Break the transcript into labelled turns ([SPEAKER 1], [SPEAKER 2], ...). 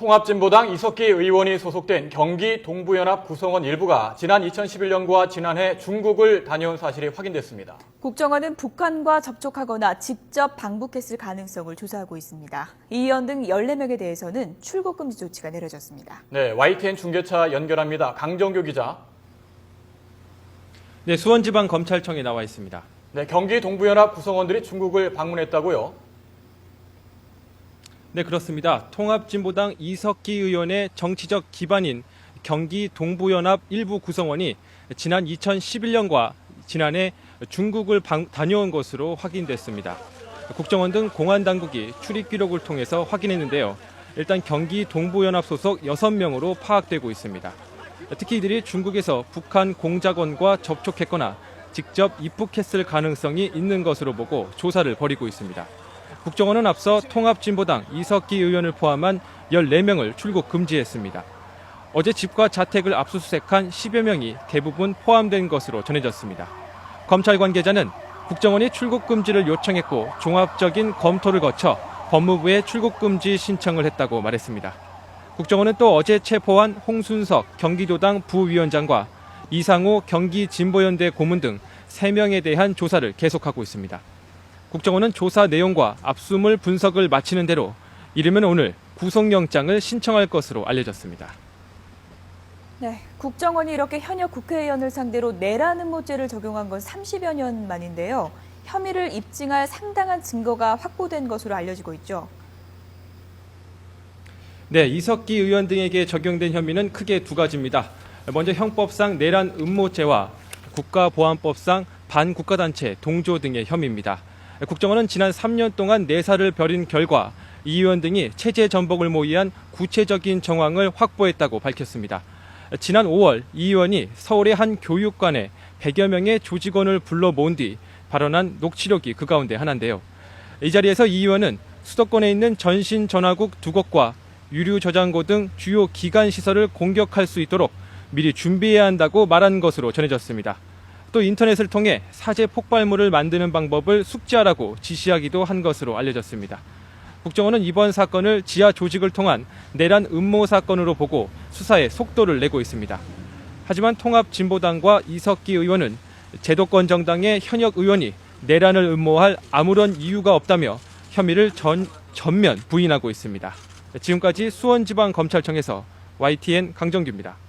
[SPEAKER 1] 통합진보당 이석기 의원이 소속된 경기 동부연합 구성원 일부가 지난 2011년과 지난해 중국을 다녀온 사실이 확인됐습니다.
[SPEAKER 2] 국정원은 북한과 접촉하거나 직접 방북했을 가능성을 조사하고 있습니다. 이 의원 등 14명에 대해서는 출국 금지 조치가 내려졌습니다.
[SPEAKER 1] 네, YTN 중계차 연결합니다. 강정규 기자.
[SPEAKER 3] 네, 수원지방검찰청에 나와 있습니다.
[SPEAKER 1] 네, 경기 동부연합 구성원들이 중국을 방문했다고요?
[SPEAKER 3] 네, 그렇습니다. 통합진보당 이석기 의원의 정치적 기반인 경기 동부연합 일부 구성원이 지난 2011년과 지난해 중국을 다녀온 것으로 확인됐습니다. 국정원 등 공안당국이 출입 기록을 통해서 확인했는데요. 일단 경기 동부연합 소속 6명으로 파악되고 있습니다. 특히 이들이 중국에서 북한 공작원과 접촉했거나 직접 입국했을 가능성이 있는 것으로 보고 조사를 벌이고 있습니다. 국정원은 앞서 통합진보당 이석기 의원을 포함한 14명을 출국 금지했습니다. 어제 집과 자택을 압수수색한 10여 명이 대부분 포함된 것으로 전해졌습니다. 검찰 관계자는 국정원이 출국 금지를 요청했고 종합적인 검토를 거쳐 법무부에 출국 금지 신청을 했다고 말했습니다. 국정원은 또 어제 체포한 홍순석 경기도당 부위원장과 이상호 경기진보연대 고문 등 3명에 대한 조사를 계속하고 있습니다. 국정원은 조사 내용과 압수물 분석을 마치는 대로 이르면 오늘 구속영장을 신청할 것으로 알려졌습니다.
[SPEAKER 2] 네, 국정원이 이렇게 현역 국회의원을 상대로 내란 음모죄를 적용한 건 30여 년 만인데요. 혐의를 입증할 상당한 증거가 확보된 것으로 알려지고 있죠.
[SPEAKER 3] 네, 이석기 의원 등에게 적용된 혐의는 크게 두 가지입니다. 먼저 형법상 내란 음모죄와 국가보안법상 반국가단체 동조 등의 혐의입니다. 국정원은 지난 3년 동안 내사를 벌인 결과 이 의원 등이 체제 전복을 모의한 구체적인 정황을 확보했다고 밝혔습니다. 지난 5월 이 의원이 서울의 한 교육관에 100여 명의 조직원을 불러 모은 뒤 발언한 녹취록이 그 가운데 하나인데요. 이 자리에서 이 의원은 수도권에 있는 전신전화국 2곳과 유류저장고 등 주요 기관 시설을 공격할 수 있도록 미리 준비해야 한다고 말한 것으로 전해졌습니다. 또 인터넷을 통해 사제 폭발물을 만드는 방법을 숙지하라고 지시하기도 한 것으로 알려졌습니다. 국정원은 이번 사건을 지하 조직을 통한 내란 음모 사건으로 보고 수사에 속도를 내고 있습니다. 하지만 통합진보당과 이석기 의원은 제도권 정당의 현역 의원이 내란을 음모할 아무런 이유가 없다며 혐의를 전면 부인하고 있습니다. 지금까지 수원지방검찰청에서 YTN 강정규입니다.